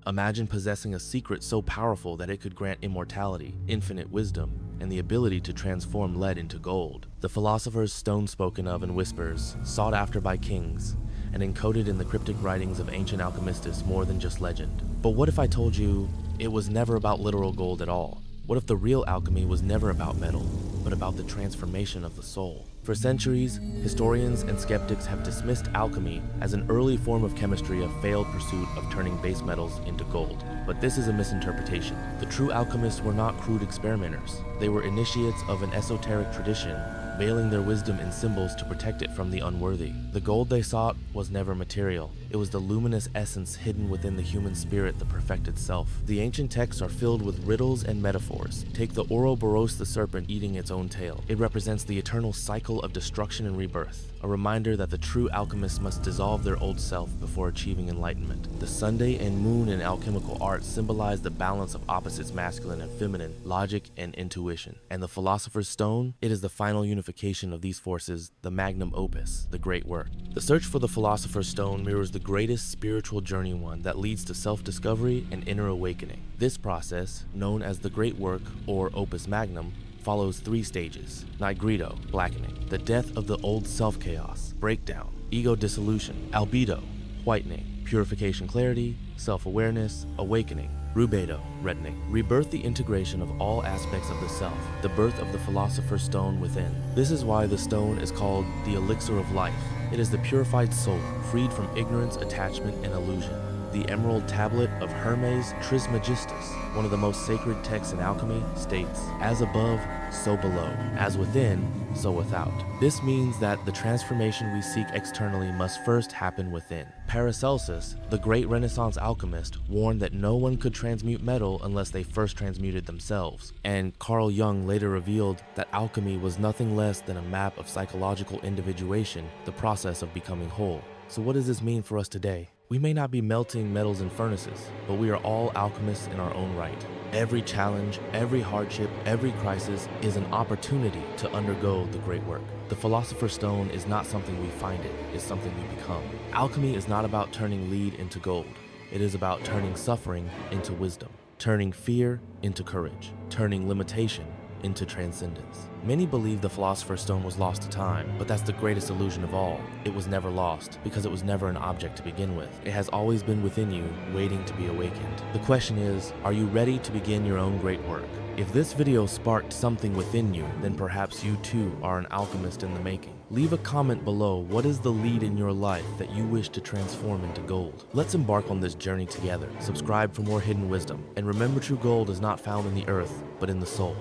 Imagine possessing a secret so powerful that it could grant immortality, infinite wisdom, and the ability to transform lead into gold. The Philosopher's Stone, spoken of in whispers, sought after by kings, and encoded in the cryptic writings of ancient alchemists more than just legend. But what if I told you it was never about literal gold at all? What if the real alchemy was never about metal, but about the transformation of the soul? For centuries, historians and skeptics have dismissed alchemy as an early form of chemistry, a failed pursuit of turning base metals into gold. But this is a misinterpretation. The true alchemists were not crude experimenters. They were initiates of an esoteric tradition, veiling their wisdom in symbols to protect it from the unworthy. The gold they sought was never material. It was the luminous essence hidden within the human spirit, the perfected self. The ancient texts are filled with riddles and metaphors. Take the Ouroboros, the serpent eating its own tail. It represents the eternal cycle of destruction and rebirth, a reminder that the true alchemists must dissolve their old self before achieving enlightenment. The Sunday and moon in alchemical art symbolize the balance of opposites, masculine and feminine, logic and intuition. And the Philosopher's Stone, it is the final unification of these forces, the magnum opus, the great work. The search for the Philosopher's Stone mirrors the greatest spiritual journey, one that leads to self-discovery and inner awakening. This process, known as the great work or opus magnum, follows 3 stages: nigredo, blackening, the death of the old self-chaos, breakdown, ego dissolution, albedo, whitening, purification, clarity, self-awareness, awakening, rubedo, reddening, rebirth, the integration of all aspects of the self, the birth of the Philosopher's Stone within. This is why the stone is called the elixir of life. It is the purified soul, freed from ignorance, attachment, and illusion. The Emerald Tablet of Hermes Trismegistus, one of the most sacred texts in alchemy, states, "As above, so below. As within, so without." This means that the transformation we seek externally must first happen within. Paracelsus, the great Renaissance alchemist, warned that no one could transmute metal unless they first transmuted themselves. And Carl Jung later revealed that alchemy was nothing less than a map of psychological individuation, the process of becoming whole. So what does this mean for us today? We may not be melting metals in furnaces, but we are all alchemists in our own right. Every challenge, every hardship, every crisis is an opportunity to undergo the great work. The Philosopher's Stone is not something we find, it's something we become. Alchemy is not about turning lead into gold. It is about turning suffering into wisdom, turning fear into courage, turning limitation into transcendence. Many believe the Philosopher's Stone was lost to time, but that's the greatest illusion of all. It was never lost, because it was never an object to begin with. It has always been within you, waiting to be awakened. The question is, are you ready to begin your own great work? If this video sparked something within you, then perhaps you too are an alchemist in the making. Leave a comment below. What is the lead in your life that you wish to transform into gold? Let's embark on this journey together. Subscribe for more hidden wisdom. And remember, true gold is not found in the earth, but in the soul.